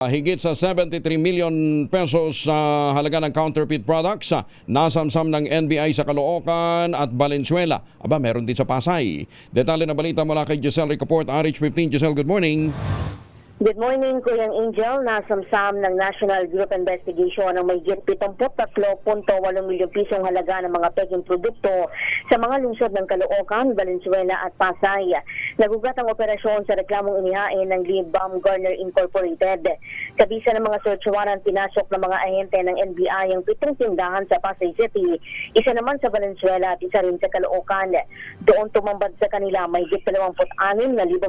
Higit sa 73 million pesos sa halaga ng counterfeit products nasamsam ng NBI sa Caloocan at Valenzuela. Aba, meron din sa Pasay. Detalye na balita mula kay Giselle Ricaport, RH15. Giselle, good morning. Good morning, Kuyang Angel. Nasamsam ng National Group Investigation ang may 73.8 milyong pisong halaga ng mga peking produkto sa mga lungsod ng Caloocan, Valenzuela at Pasay. Nagugat ang operasyon sa reklamong inihain ng Lee Baumgartner Incorporated. Kabisa ng mga search warrant, pinasok ng mga ahente ng NBI ang 7 tindahan sa Pasay City, isa naman sa Valenzuela at isa rin sa Caloocan. Doon tumambad sa kanila may 26,000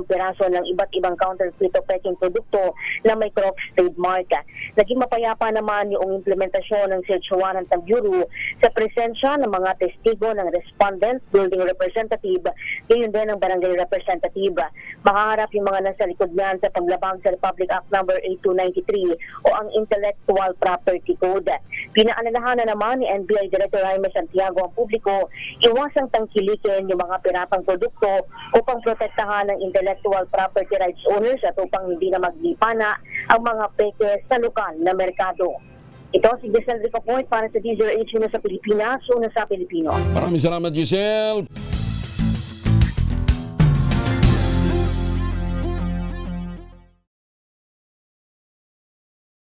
piraso ng iba't ibang counterfeit o peking produkto na may Crocs trademark. Naging mapayapa naman yung implementasyon ng search warrant ng Bureau sa presensya ng mga testigo ng respondent, building representative, gayon din ng barangay representative. Makaharap yung mga nasa likod niyan sa paglabag sa Republic Act No. 8293 o ang Intellectual Property Code. Pinaalalahanan naman ni NBI Director Jaime Santiago ang publiko iwasang tangkilikin yung mga piratang produkto upang protektahan ng intellectual property rights owners at upang hindi na maglipana ang mga peke sa lokal na merkado. Ito si Giselle Ricaport para sa DZRH na sa Pilipinas, una sa Pilipino. Maraming salamat, Giselle.